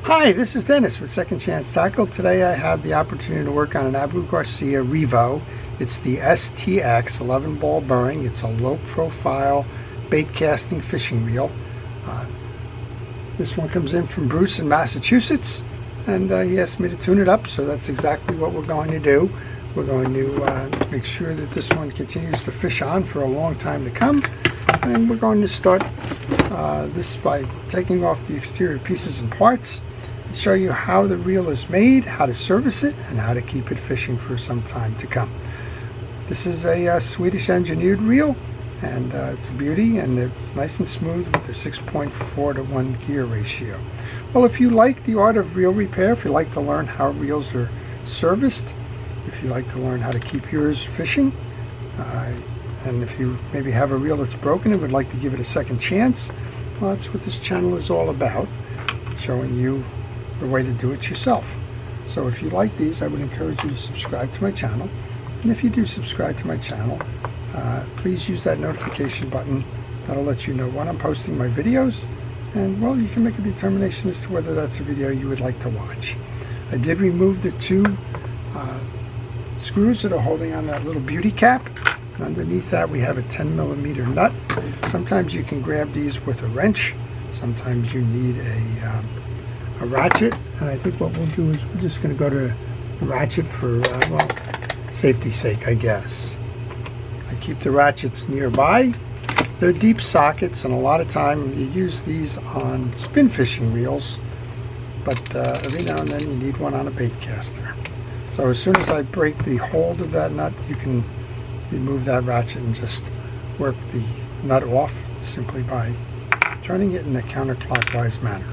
Hi, this is Dennis with Second Chance Tackle. Today I have the opportunity to work on an Abu Garcia Revo. It's the STX 11 ball bearing. It's a low profile bait casting fishing reel. This one comes in from Bruce in Massachusetts, and he asked me to tune it up, so that's exactly what we're going to do. We're going to make sure that this one continues to fish on for a long time to come, and we're going to start this by taking off the exterior pieces and parts, show you how the reel is made, how to service it, and how to keep it fishing for some time to come. This is a Swedish engineered reel, and it's a beauty, and it's nice and smooth with a 6.4 to 1 gear ratio. Well, if you like the art of reel repair, if you like to learn how reels are serviced, if you like to learn how to keep yours fishing, and if you maybe have a reel that's broken and would like to give it a second chance, well, that's what this channel is all about, showing you the way to do it yourself. So if you like these, I would encourage you to subscribe to my channel. And if you do subscribe to my channel, please use that notification button. That'll let you know when I'm posting my videos. And well, you can make a determination as to whether that's a video you would like to watch. I did remove the two screws that are holding on that little beauty cap. And underneath that we have a 10mm nut. Sometimes you can grab these with a wrench. Sometimes you need a ratchet, and I think what we'll do is we're just going to go to a ratchet for, well, safety's sake, I guess. I keep the ratchets nearby. They're deep sockets, and a lot of time you use these on spin fishing reels, but every now and then you need one on a bait caster. So as soon as I break the hold of that nut, you can remove that ratchet and just work the nut off simply by turning it in a counterclockwise manner.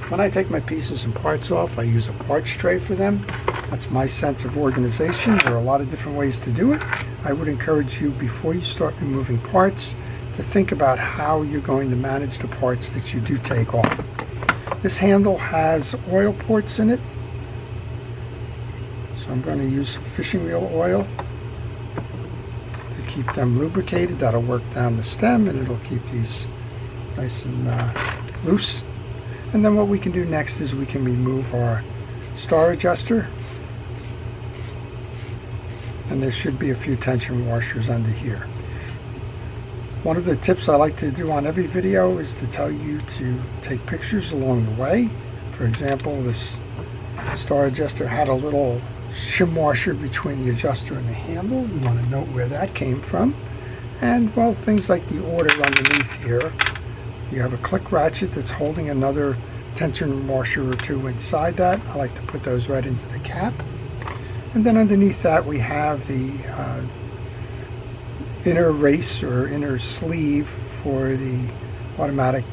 When I take my pieces and parts off, I use a parts tray for them. That's my sense of organization. There are a lot of different ways to do it. I would encourage you, before you start removing parts, to think about how you're going to manage the parts that you do take off. This handle has oil ports in it, so I'm going to use some fishing reel oil to keep them lubricated. That'll work down the stem, and it'll keep these nice and loose. And then what we can do next is we can remove our star adjuster, and there should be a few tension washers under here. One of the tips I like to do on every video is to tell you to take pictures along the way. For example, this star adjuster had a little shim washer between the adjuster and the handle. You want to note where that came from. And well, things like the order underneath here. You have a click ratchet that's holding another tension washer or two inside that. I like to put those right into the cap. And then underneath that we have the inner race or inner sleeve for the automatic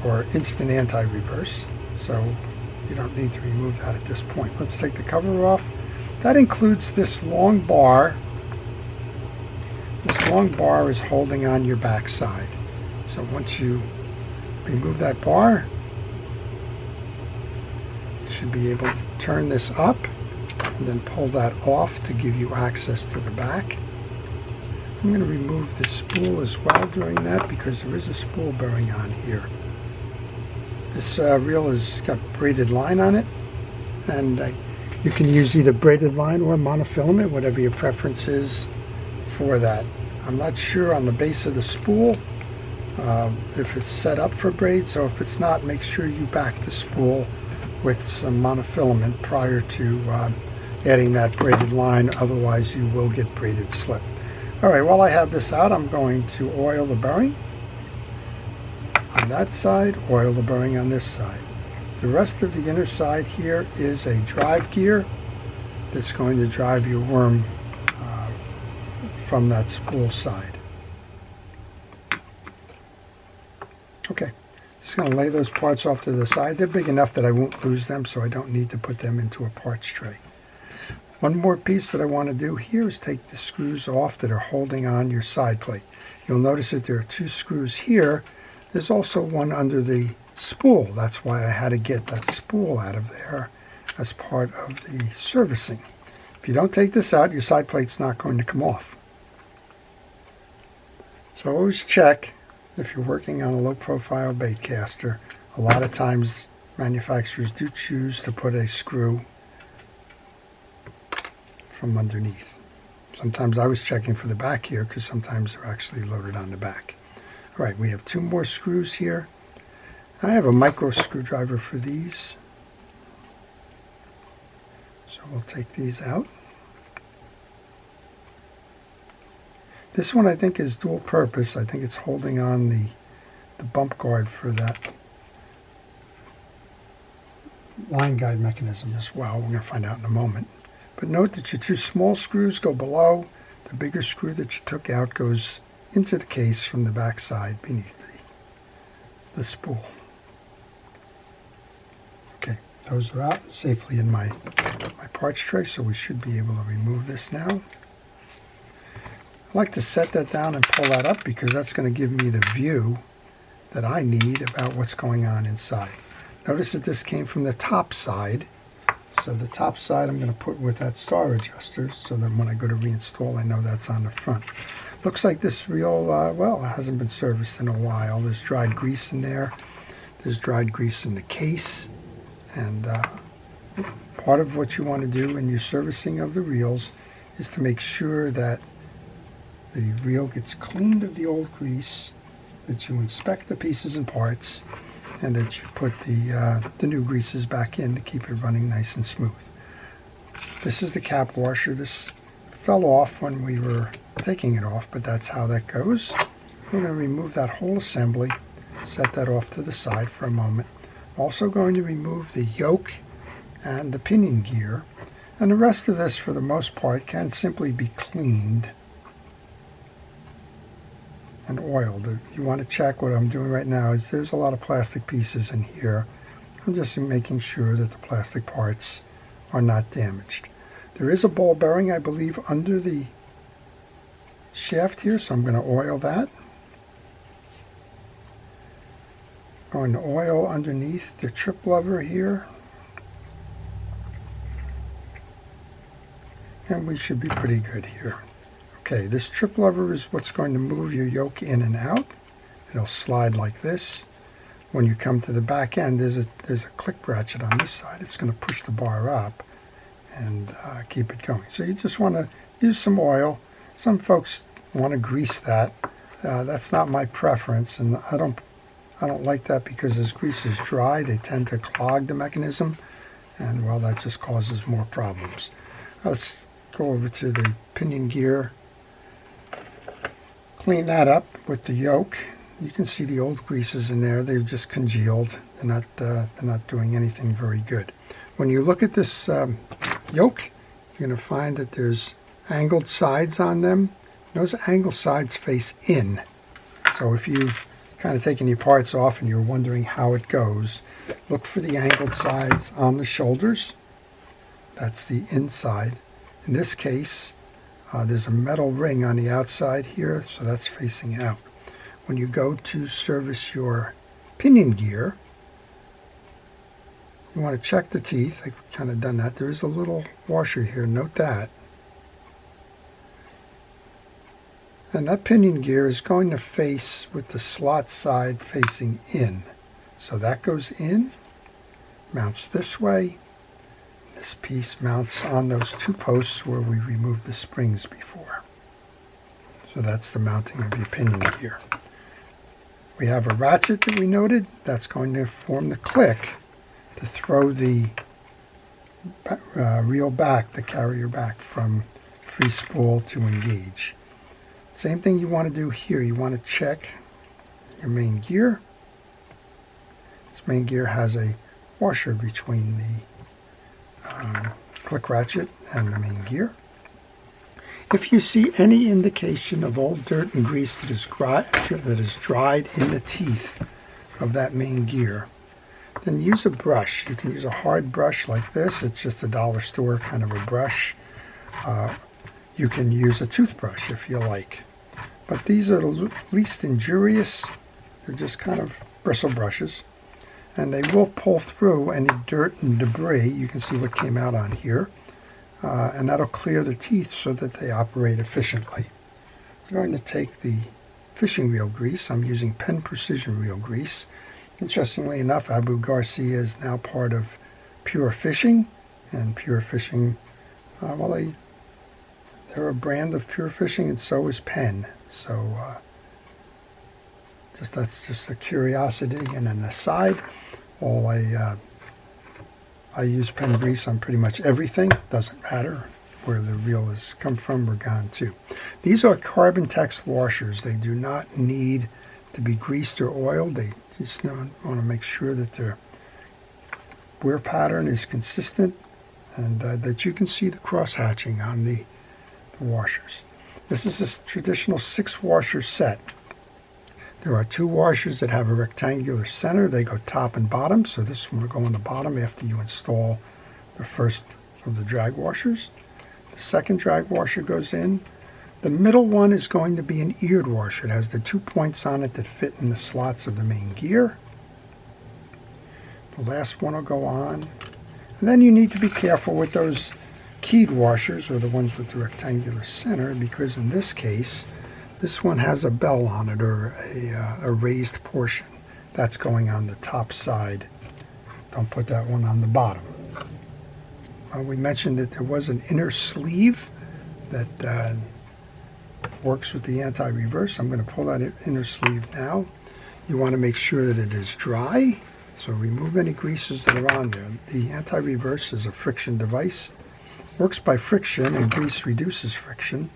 or instant anti-reverse. So you don't need to remove that at this point. Let's take the cover off. That includes this long bar. This long bar is holding on your back side. So once you remove that bar, you should be able to turn this up and then pull that off to give you access to the back. I'm going to remove the spool as well during that, because there is a spool bearing on here. This reel has got braided line on it, and you can use either braided line or monofilament, whatever your preference is for that. I'm not sure on the base of the spool if it's set up for braid, so if it's not, make sure you back the spool with some monofilament prior to adding that braided line, otherwise you will get braided slip. Alright, while I have this out, I'm going to oil the bearing on that side, oil the bearing on this side. The rest of the inner side here is a drive gear that's going to drive your worm from that spool side. Okay, just going to lay those parts off to the side. They're big enough that I won't lose them, so I don't need to put them into a parts tray. One more piece that I want to do here is take the screws off that are holding on your side plate. You'll notice that there are two screws here. There's also one under the spool. That's why I had to get that spool out of there as part of the servicing. If you don't take this out, your side plate's not going to come off. So always check if you're working on a low profile bait caster, a lot of times manufacturers do choose to put a screw from underneath. Sometimes I was checking for the back here because sometimes they're actually loaded on the back. All right, we have 2 more screws here. I have a micro screwdriver for these. So we'll take these out. This one I think is dual purpose. I think it's holding on the bump guard for that line guide mechanism as well. We're going to find out in a moment. But note that your 2 small screws go below. The bigger screw that you took out goes into the case from the back side beneath the spool. Okay, those are out safely in my parts tray, so we should be able to remove this now. I like to set that down and pull that up because that's going to give me the view that I need about what's going on inside. Notice that this came from the top side. So the top side I'm going to put with that star adjuster so that when I go to reinstall I know that's on the front. Looks like this reel, well, it hasn't been serviced in a while. There's dried grease in there. There's dried grease in the case. And part of what you want to do in your servicing of the reels is to make sure that the reel gets cleaned of the old grease, that you inspect the pieces and parts, and that you put the new greases back in to keep it running nice and smooth. This is the cap washer. This fell off when we were taking it off, but that's how that goes. We're going to remove that whole assembly, set that off to the side for a moment. Also going to remove the yoke and the pinion gear, and the rest of this for the most part can simply be cleaned and oiled. You want to check what I'm doing right now is there's a lot of plastic pieces in here. I'm just making sure that the plastic parts are not damaged. There is a ball bearing, I believe, under the shaft here, so I'm going to oil that. Going to oil underneath the trip lever here. And we should be pretty good here. Okay, this trip lever is what's going to move your yoke in and out. It'll slide like this. When you come to the back end, there's a click ratchet on this side. It's going to push the bar up and keep it going. So you just want to use some oil. Some folks want to grease that. That's not my preference, and I don't like that because as grease is dry, they tend to clog the mechanism, and well, that just causes more problems. Let's go over to the pinion gear. Clean that up with the yoke. You can see the old greases in there. They've just congealed. They're not doing anything very good. When you look at this yoke, you're going to find that there's angled sides on them. Those angled sides face in. So if you've kind of taken your parts off and you're wondering how it goes, look for the angled sides on the shoulders. That's the inside. In this case, there's a metal ring on the outside here, so that's facing out. When you go to service your pinion gear, you want to check the teeth. I've kind of done that. There is a little washer here, note that. And that pinion gear is going to face with the slot side facing in. So that goes in, mounts this way. This piece mounts on those 2 posts where we removed the springs before. So that's the mounting of your pinion gear. We have a ratchet that we noted. That's going to form the click to throw the reel back, the carrier back from free spool to engage. Same thing you want to do here. You want to check your main gear. This main gear has a washer between the click ratchet and the main gear. If you see any indication of old dirt and grease that is dried in the teeth of that main gear, then use a brush. You can use a hard brush like this. It's just a dollar store kind of a brush. You can use a toothbrush if you like. But these are the least injurious. They're just kind of bristle brushes. And they will pull through any dirt and debris. You can see what came out on here. And that'll clear the teeth so that they operate efficiently. I'm going to take the fishing reel grease. I'm using Penn Precision reel grease. Interestingly enough, Abu Garcia is now part of Pure Fishing, and Pure Fishing, they're a brand of Pure Fishing, and so is Penn. So that's just a curiosity and an aside. I use Penn grease on pretty much everything. Doesn't matter where the reel has come from or gone to. These are carbon text washers. They do not need to be greased or oiled. They just want to make sure that their wear pattern is consistent and that you can see the cross hatching on the washers. This is a traditional 6-washer set. There are 2 washers that have a rectangular center. They go top and bottom, so this one will go on the bottom after you install the first of the drag washers. The second drag washer goes in. The middle one is going to be an eared washer. It has the 2 points on it that fit in the slots of the main gear. The last one will go on. And then you need to be careful with those keyed washers, or the ones with the rectangular center, because in this case, this one has a bell on it, or a raised portion. That's going on the top side. Don't put that one on the bottom. We mentioned that there was an inner sleeve that works with the anti-reverse. I'm going to pull that inner sleeve now. You want to make sure that it is dry, so remove any greases that are on there. The anti-reverse is a friction device. Works by friction, and grease reduces friction.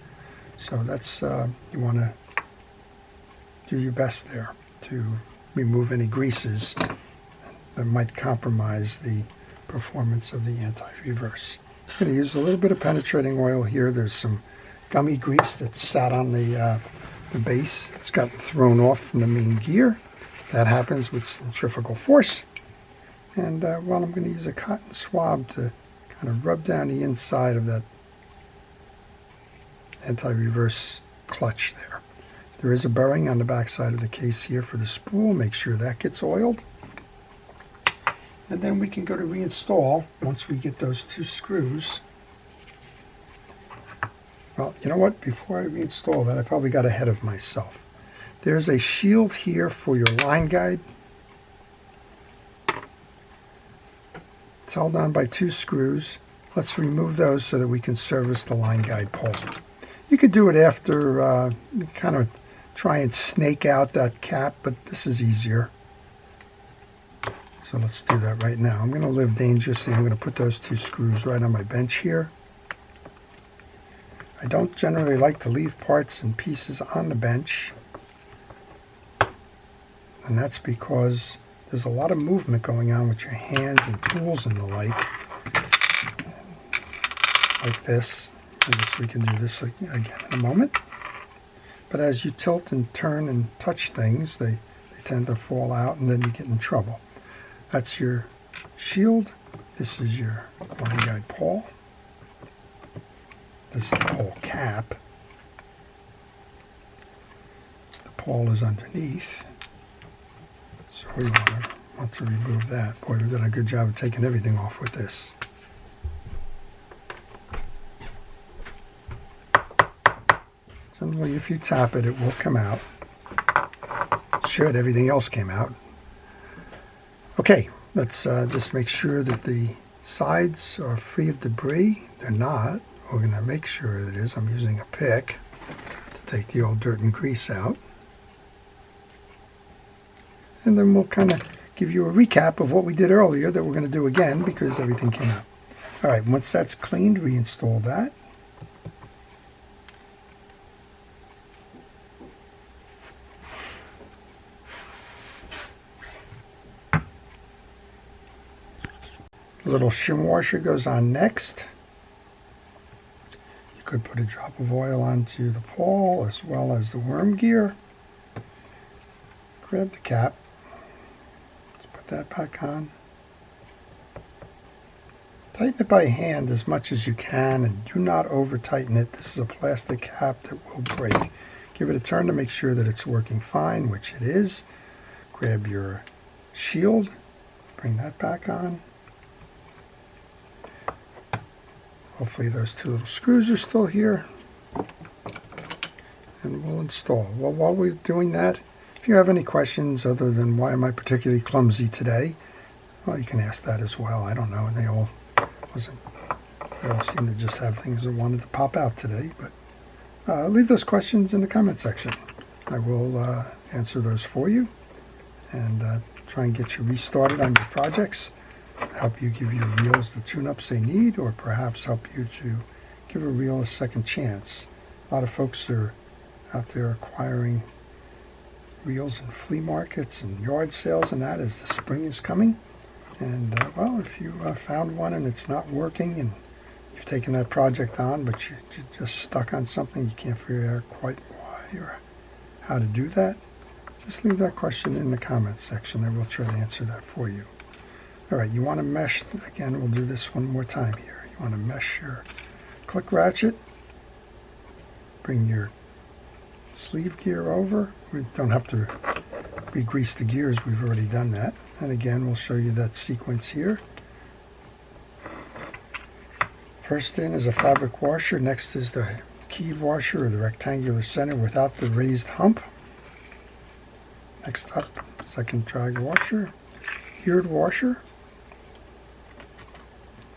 So that's, you want to do your best there to remove any greases that might compromise the performance of the anti-reverse. I'm going to use a little bit of penetrating oil here. There's some gummy grease that sat on the base. It's gotten thrown off from the main gear. That happens with centrifugal force. And I'm going to use a cotton swab to kind of rub down the inside of that anti-reverse clutch there. There is a bearing on the back side of the case here for the spool. Make sure that gets oiled. And then we can go to reinstall once we get those 2 screws. Well, you know what? Before I reinstall that, I probably got ahead of myself. There's a shield here for your line guide. It's held on by 2 screws. Let's remove those so that we can service the line guide pole. You could do it after, kind of try and snake out that cap, but this is easier. So let's do that right now. I'm going to live dangerously. I'm going to put those 2 screws right on my bench here. I don't generally like to leave parts and pieces on the bench. And that's because there's a lot of movement going on with your hands and tools and the like. Like this. I guess we can do this again in a moment. But as you tilt and turn and touch things, they tend to fall out and then you get in trouble. That's your shield. This is your line guide pole. This is the pole cap. The pole is underneath. So we want to remove that. Boy, we've done a good job of taking everything off with this. Generally, if you tap it, it will come out. Should. Everything else came out. Okay, let's just make sure that the sides are free of debris. They're not. We're going to make sure that it is. I'm using a pick to take the old dirt and grease out. And then we'll kind of give you a recap of what we did earlier that we're going to do again because everything came out. All right, once that's cleaned, reinstall that. The little shim washer goes on next. You could put a drop of oil onto the pole as well as the worm gear. Grab the cap. Let's put that back on. Tighten it by hand as much as you can and do not over tighten it. This is a plastic cap that will break. Give it a turn to make sure that it's working fine, which it is. Grab your shield. Bring that back on. Hopefully those 2 little screws are still here. and we'll install. Well, while we're doing that, if you have any questions other than why am I particularly clumsy today, well, you can ask that as well. I don't know, and they all seem to just have things that wanted to pop out today, but leave those questions in the comment section. I will answer those for you and try and get you restarted on your projects, help you give your reels the tune-ups they need, or perhaps help you to give a reel a second chance. A lot of folks are out there acquiring reels in flea markets and yard sales and that as the spring is coming. And well, if you found one and it's not working and you've taken that project on, but you're just stuck on something, you can't figure out quite why or how to do that, just leave that question in the comments section. I will try to answer that for you. All right, you want to mesh, again, we'll do this one more time here. You want to mesh your click ratchet, bring your sleeve gear over. We don't have to re-grease the gears, we've already done that. And again, we'll show you that sequence here. First in is a fabric washer, next is the keyed washer or the rectangular center without the raised hump. Next up, second drag washer, geared washer,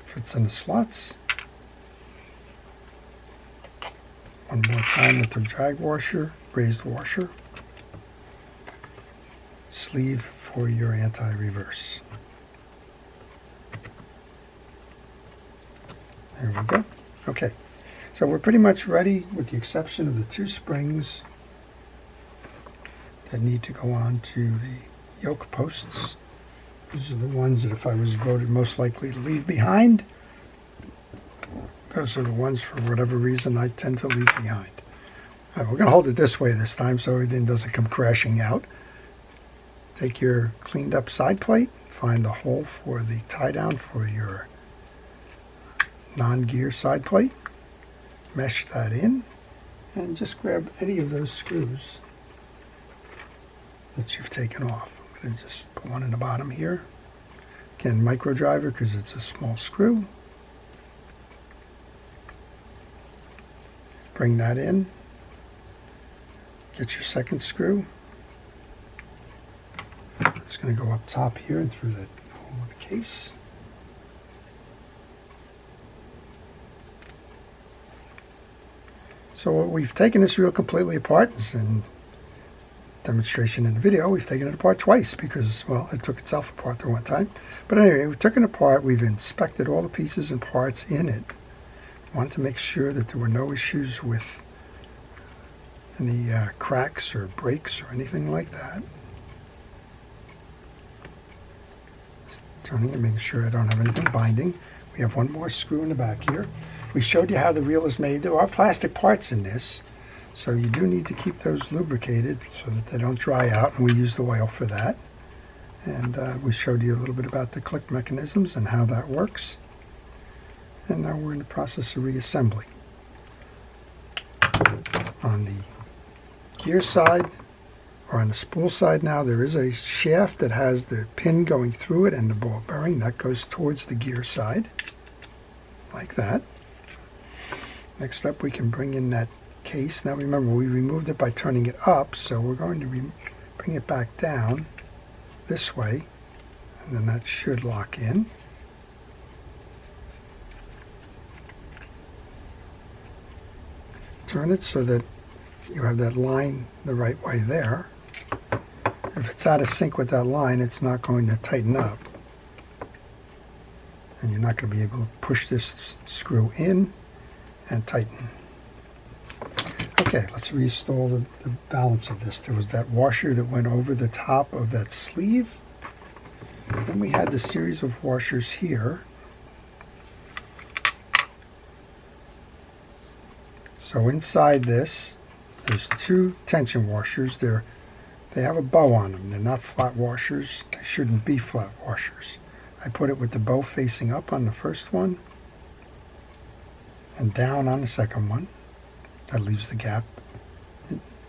fits in the slots. One more time with the drag washer, raised washer, sleeve for your anti-reverse. There we go. Okay, so we're pretty much ready with the exception of the two springs that need to go on to the yoke posts. These are the ones that if I was voted most likely to leave behind, those are the ones for whatever reason I tend to leave behind. All right, we're going to hold it this way this time so everything doesn't come crashing out. Take your cleaned up side plate, find the hole for the tie down for your non-gear side plate, mesh that in, and just grab any of those screws that you've taken off. I'm going to just put one in the bottom here. Again, micro driver because it's a small screw. Bring that in. Get your second screw. It's going to go up top here and through that hole in the case. So we've taken this reel completely apart. It's in demonstration in the video. We've taken it apart twice because, well, it took itself apart the one time. But anyway, we took it apart. We've inspected all the pieces and parts in it. Wanted to make sure that there were no issues with any cracks or breaks or anything like that. Just turning and making sure I don't have anything binding. We have one more screw in the back here. We showed you how the reel is made. There are plastic parts in this, so you do need to keep those lubricated so that they don't dry out, and we use the oil for that. And we showed you a little bit about the click mechanisms and how that works. And now we're in the process of reassembly. On the gear side, or on the spool side now, there is a shaft that has the pin going through it and the ball bearing. That goes towards the gear side, like that. Next up, we can bring in that case. Now remember, we removed it by turning it up, so we're going to bring it back down this way, and then that should lock in. Turn it so that you have that line the right way there. If it's out of sync with that line, it's not going to tighten up. And you're not going to be able to push this screw in and tighten. Okay, let's reinstall the balance of this. There was that washer that went over the top of that sleeve. Then we had the series of washers here. So inside this, there's two tension washers. They have a bow on them. They're not flat washers. They shouldn't be flat washers. I put it with the bow facing up on the first one and down on the second one. That leaves the gap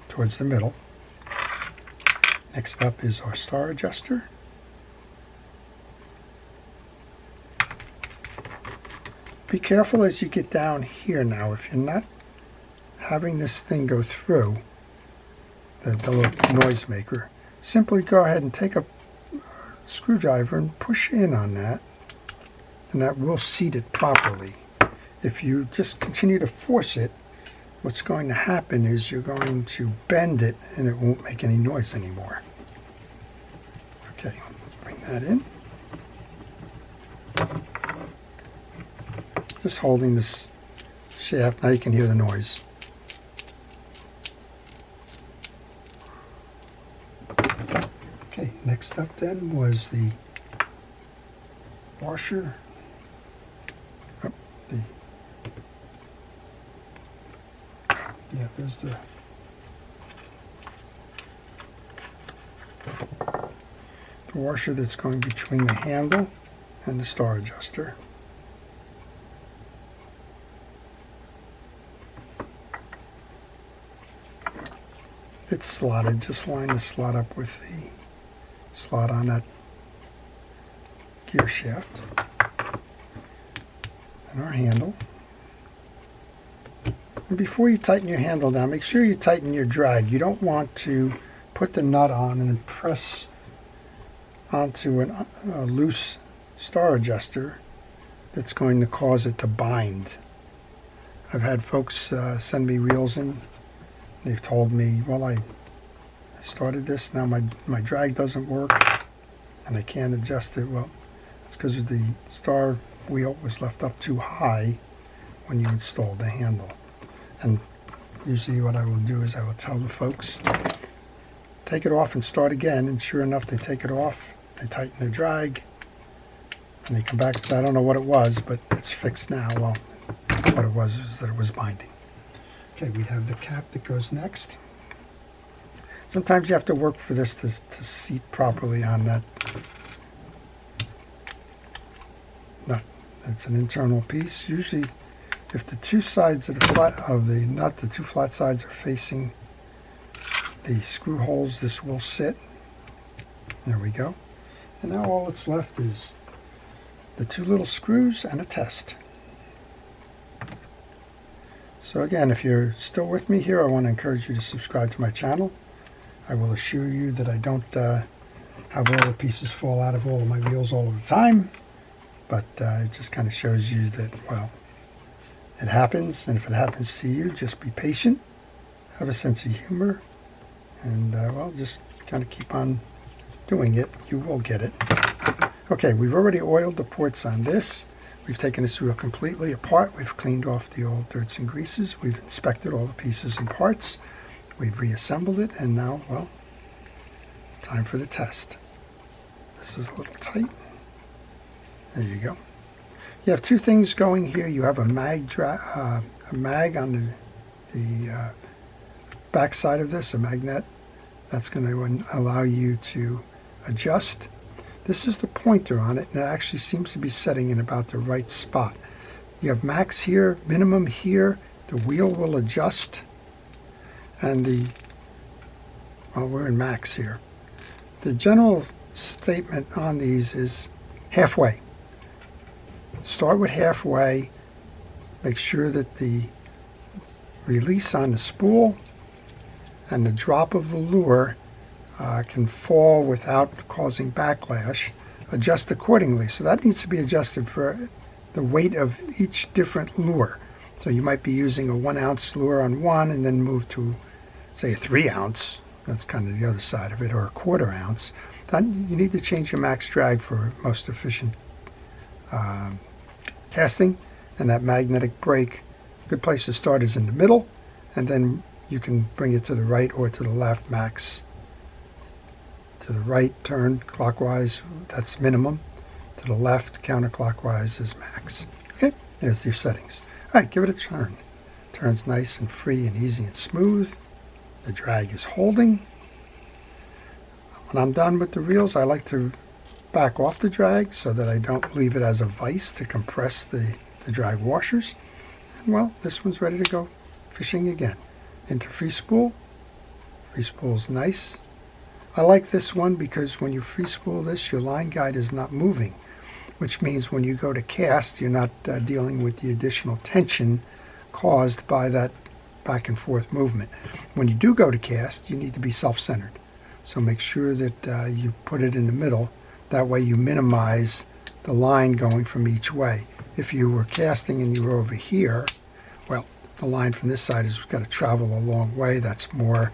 towards the middle. Next up is our star adjuster. Be careful as you get down here now. If you're not having this thing go through, the little noisemaker, simply go ahead and take a screwdriver and push in on that, and that will seat it properly. If you just continue to force it, what's going to happen is you're going to bend it and it won't make any noise anymore. Okay, bring that in. Just holding this shaft, now you can hear the noise. Okay, next up then was the washer. There's the washer that's going between the handle and the star adjuster. It's slotted. Just line the slot up with the slot on that gear shaft. And our handle. And before you tighten your handle down, make sure you tighten your drag. You don't want to put the nut on and press onto a loose star adjuster that's going to cause it to bind. I've had folks send me reels in. They've told me, well, I started this, now my drag doesn't work and I can't adjust it. Well, that's because the star wheel was left up too high when you installed the handle. And usually what I will do is I will tell the folks, take it off and start again, and sure enough they take it off, they tighten the drag, and they come back and say, I don't know what it was, but it's fixed now. Well, what it was is that it was binding. Okay, we have the cap that goes next. Sometimes you have to work for this to seat properly on that nut. It's an internal piece. Usually, if the two sides of the nut, the two flat sides are facing the screw holes, this will sit. There we go. And now all that's left is the two little screws and a test. So again, if you're still with me here, I want to encourage you to subscribe to my channel. I will assure you that I don't have all the pieces fall out of all of my wheels all of the time, but it just kind of shows you that, well, it happens, and if it happens to you, just be patient, have a sense of humor, and well, just kind of keep on doing it. You will get it. Okay, we've already oiled the ports on this. We've taken this wheel completely apart. We've cleaned off the old dirts and greases. We've inspected all the pieces and parts. We've reassembled it, and now, well, time for the test. This is a little tight. There you go. You have two things going here. You have a mag on the back side of this, a magnet. That's going to allow you to adjust. This is the pointer on it, and it actually seems to be setting in about the right spot. You have max here, minimum here. The wheel will adjust, and well, we're in max here. The general statement on these is halfway. Start with halfway. Make sure that the release on the spool and the drop of the lure can fall without causing backlash. Adjust accordingly. So that needs to be adjusted for the weight of each different lure. So you might be using a 1 ounce lure on one and then move to, say, a 3 ounce. That's kind of the other side of it, or a 1/4 ounce. Then you need to change your max drag for most efficient casting. And that magnetic brake, a good place to start is in the middle, and then you can bring it to the right or to the left, max. To the right, turn clockwise, that's minimum. To the left, counterclockwise is max. Okay, there's your settings. All right, give it a turn. Turns nice and free and easy and smooth. The drag is holding. When I'm done with the reels, I like to back off the drag so that I don't leave it as a vise to compress the drag washers. And well, this one's ready to go fishing again. Into free spool. Free spool's nice. I like this one because when you free spool this, your line guide is not moving, which means when you go to cast, you're not dealing with the additional tension caused by that back and forth movement. When you do go to cast, you need to be self-centered. So make sure that you put it in the middle. That way you minimize the line going from each way. If you were casting and you were over here, well, the line from this side has got to travel a long way. That's more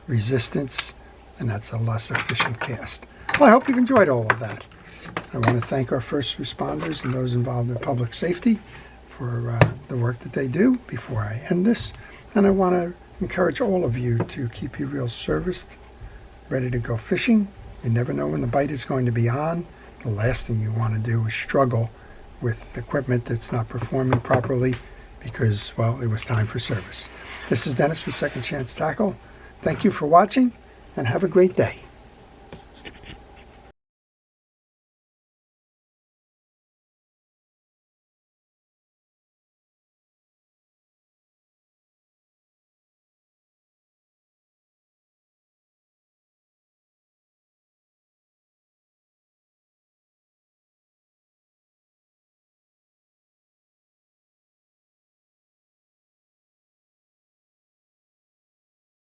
resistance, and that's a less efficient cast. Well, I hope you've enjoyed all of that. I want to thank our first responders and those involved in public safety for the work that they do before I end this. And I want to encourage all of you to keep your reels serviced, ready to go fishing. You never know when the bite is going to be on. The last thing you want to do is struggle with equipment that's not performing properly because, well, it was time for service. This is Dennis with Second Chance Tackle. Thank you for watching, and have a great day.